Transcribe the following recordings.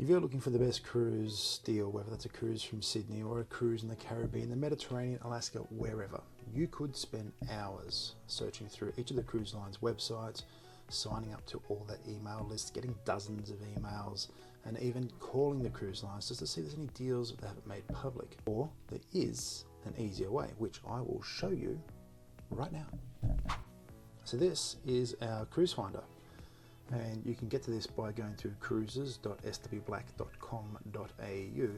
If you're looking for the best cruise deal, whether that's a cruise from Sydney or a cruise in the Caribbean, the Mediterranean, Alaska, wherever, you could spend hours searching through each of the cruise lines' websites, signing up to all their email lists, getting dozens of emails, and even calling the cruise lines just to see if there's any deals that they haven't made public. Or there is an easier way, which I will show you right now. So this is our cruise finder. And you can get to this by going to cruises.swblack.com.au,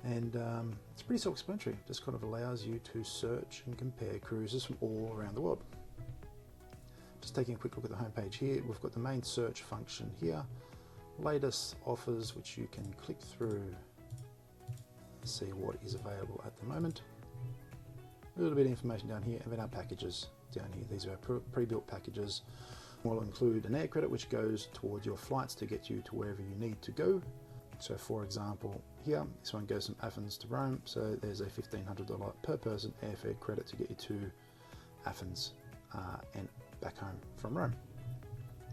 and it's pretty self-explanatory. It just kind of allows you to search and compare cruises from all around the world. Just taking a quick look at the homepage here, we've got the main search function here, latest offers, which you can click through and see what is available at the moment. A little bit of information down here, and then our packages down here. These are our pre-built packages. Will include an air credit which goes towards your flights to get you to wherever you need to go. So for example here, this one goes from Athens to Rome, so there's a $1,500 per person airfare credit to get you to Athens and back home from Rome.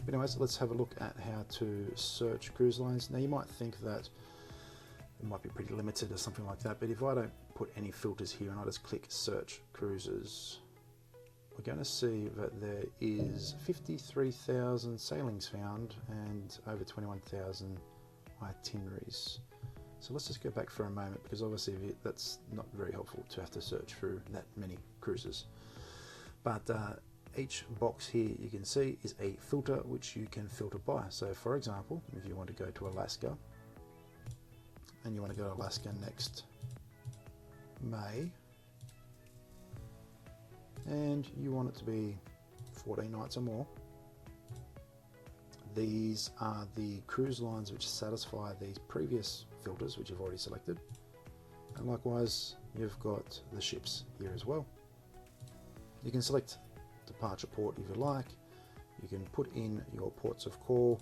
But anyways, let's have a look at how to search cruise lines. Now you might think that it might be pretty limited or something like that, but if I don't put any filters here and I just click search cruises, we're going to see that there is 53,000 sailings found and over 21,000 itineraries. So let's just go back for a moment, because obviously that's not very helpful to have to search through that many cruises. But each box here you can see is a filter which you can filter by. So for example, if you want to go to Alaska and you want to go to Alaska next May, and you want it to be 14 nights or more, these are the cruise lines which satisfy these previous filters which you've already selected, and likewise you've got the ships here as well. You can select departure port if you like, you can put in your ports of call,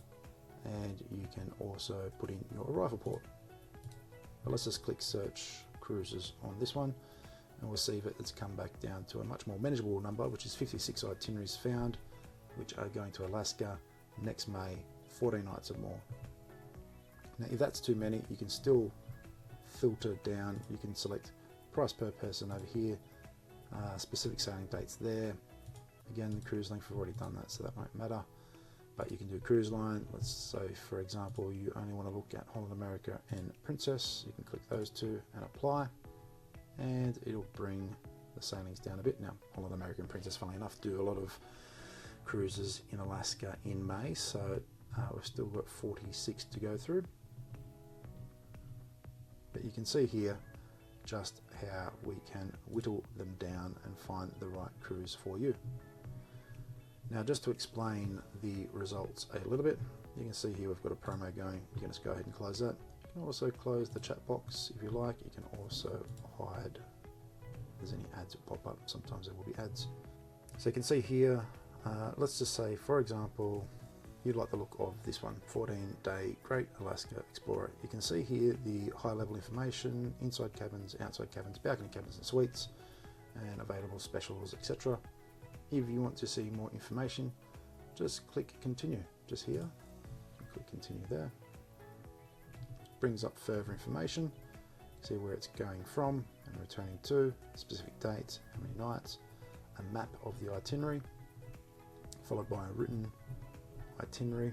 and you can also put in your arrival port. But let's just click search cruises on this one, and we'll see that it's come back down to a much more manageable number, which is 56 itineraries found, which are going to Alaska next May, 14 nights or more. Now if that's too many, you can still filter down. You can select price per person over here, specific sailing dates there. Again, the cruise length, we've already done that, so that won't matter. But you can do cruise line. Let's say, for example, you only want to look at Holland America and Princess. You can click those two and apply, and it'll bring the sailings down a bit. Now, Holland America and Princess, funnily enough, do a lot of cruises in Alaska in May, so we've still got 46 to go through. But you can see here just how we can whittle them down and find the right cruise for you. Now, just to explain the results a little bit, you can see here we've got a promo going. You can just go ahead and close that. You can also close the chat box if you like. You can also hide if there's any ads that pop up. Sometimes there will be ads. So you can see here, let's just say, for example, you like the look of this one, 14-day Great Alaska Explorer. You can see here the high-level information, inside cabins, outside cabins, balcony cabins and suites, and available specials, etc. If you want to see more information, just click continue just here. Click continue there. Brings up further information. See where it's going from and returning to, specific dates, how many nights, a map of the itinerary, followed by a written itinerary.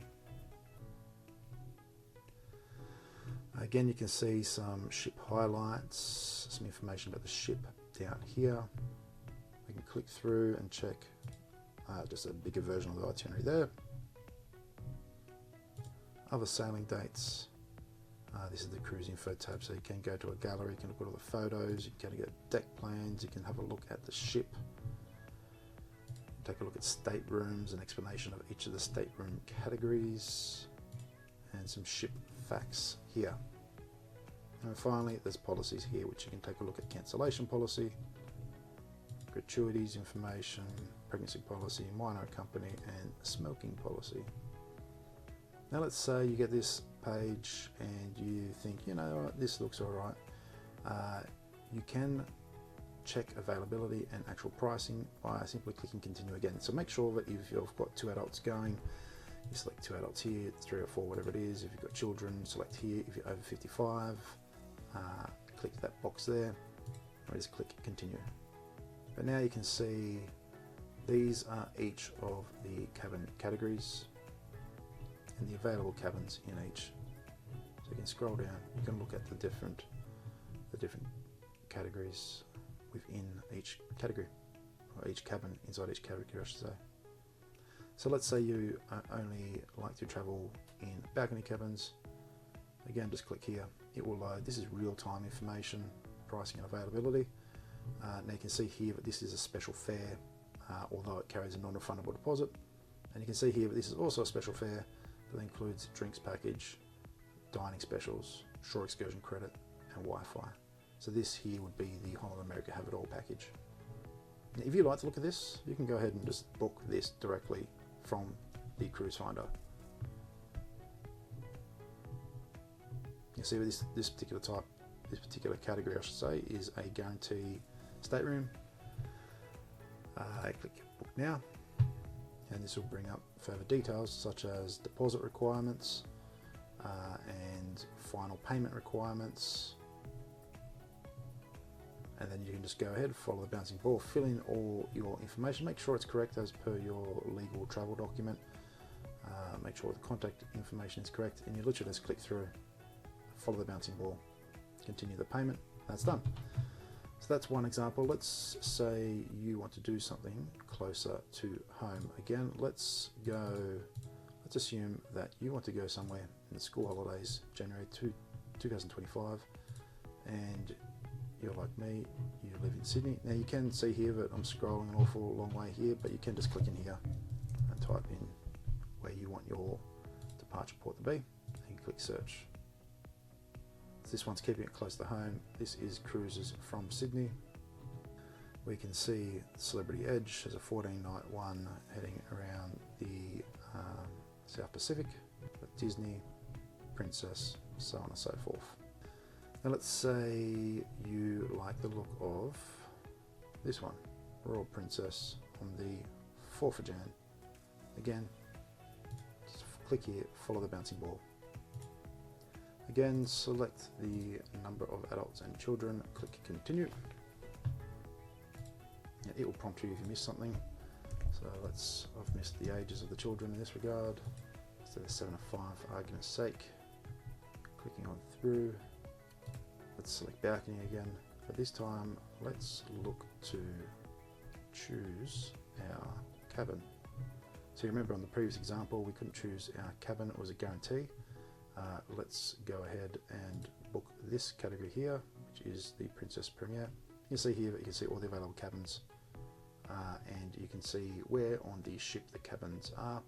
Again, you can see some ship highlights, some information about the ship down here. We can click through and check just a bigger version of the itinerary there. Other sailing dates. This is the cruise info tab, so you can go to a gallery, you can look at all the photos, you can get deck plans, you can have a look at the ship, take a look at staterooms, an explanation of each of the stateroom categories, and some ship facts here. And finally, there's policies here, which you can take a look at: cancellation policy, gratuities information, pregnancy policy, minor company, and smoking policy. Now let's say you get this page and you think, you know, this looks alright. You can check availability and actual pricing by simply clicking continue again. So make sure that if you've got 2 adults going, You select 2 adults here, 3 or 4, whatever it is. If you've got children, select here. If you're over 55, click that box there, and just click continue. But now you can see these are each of the cabin categories and the available cabins in each. So you can scroll down, you can look at the different categories within each category, or each cabin inside each category, I should say. So let's say you only like to travel in balcony cabins. Again, just click here, it will load. This is real-time information, pricing and availability. Now you can see here that this is a special fare, although it carries a non-refundable deposit. And you can see here that this is also a special fare that includes drinks package, dining specials, shore excursion credit, and Wi-Fi. So this here would be the Whole of America Have It All package. Now, if you like to look at this, you can go ahead and just book this directly from the Cruise Finder. You see with this particular category, I should say, is a guarantee stateroom. I click book now, and this will bring up further details such as deposit requirements and final payment requirements. And then you can just go ahead, follow the bouncing ball, fill in all your information, make sure it's correct as per your legal travel document, make sure the contact information is correct, and you literally just click through, follow the bouncing ball, continue the payment, that's done. So that's one example. Let's say you want to do something closer to home. Again, let's assume that you want to go somewhere in the school holidays, January 2025, and you're like me, you live in Sydney. Now you can see here that I'm scrolling an awful long way here, but you can just click in here and type in where you want your departure port to be, and you click search. So this one's keeping it close to home. This is cruises from Sydney. We can see Celebrity Edge as a 14-night one heading around the South Pacific, Disney, Princess, so on and so forth. Now let's say you like the look of this one, Royal Princess, on the 4th of Jan. Again, just click here, follow the bouncing ball. Again, select the number of adults and children, click continue. And it will prompt you if you miss something. So I've missed the ages of the children in this regard. So 7 or 5 for argument's sake. Clicking on through. Let's select balcony again, but this time let's look to choose our cabin. So you remember on the previous example we couldn't choose our cabin, it was a guarantee. Let's go ahead and book this category here, which is the Princess Premier. You can see here that you can see all the available cabins, and you can see where on the ship the cabins are.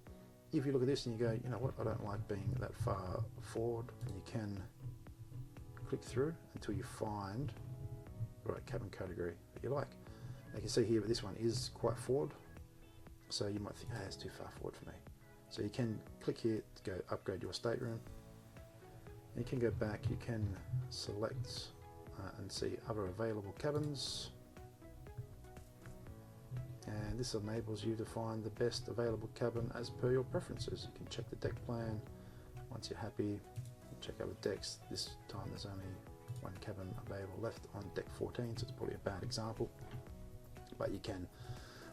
If you look at this and you go, you know what, I don't like being that far forward, and you can click through until you find the right cabin category that you like. You can see here that this one is quite forward, so you might think, hey, it's too far forward for me. So you can click here to go upgrade your stateroom. You can go back, you can select and see other available cabins, and this enables you to find the best available cabin as per your preferences. You can check the deck plan. Once you're happy, check out the decks. This time there's only one cabin available left on deck 14, so it's probably a bad example, but you can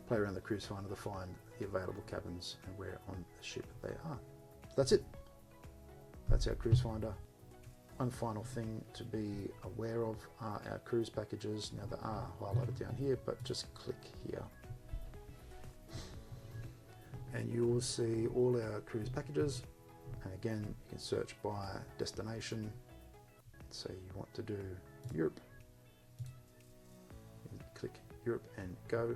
play around the Cruise Finder to find the available cabins and where on the ship they are. So that's it. That's our Cruise Finder. One final thing to be aware of are our cruise packages. Now they are highlighted down here, but just click here and you will see all our cruise packages. And again, you can search by destination. Say you want to do Europe, you click Europe and go,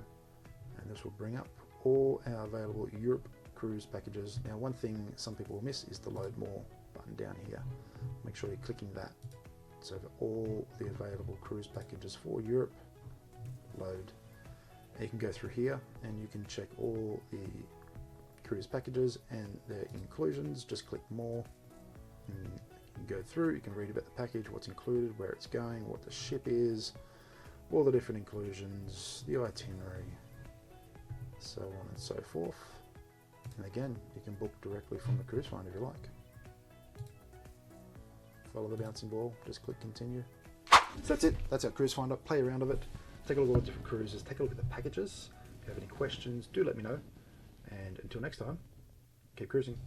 and this will bring up all our available Europe cruise packages. Now one thing some people will miss is the load more button down here. Make sure you're clicking that so that all the available cruise packages for Europe load. And you can go through here and you can check all the cruise packages and their inclusions. Just click more and you can go through, you can read about the package, what's included, where it's going, what the ship is, all the different inclusions, the itinerary, so on and so forth. And again, you can book directly from the cruise finder if you like. Follow the bouncing ball, just click continue. So that's it, that's our cruise finder. Play around with it, take a look at all the different cruises, take a look at the packages. If you have any questions, do let me know. And until next time, keep cruising.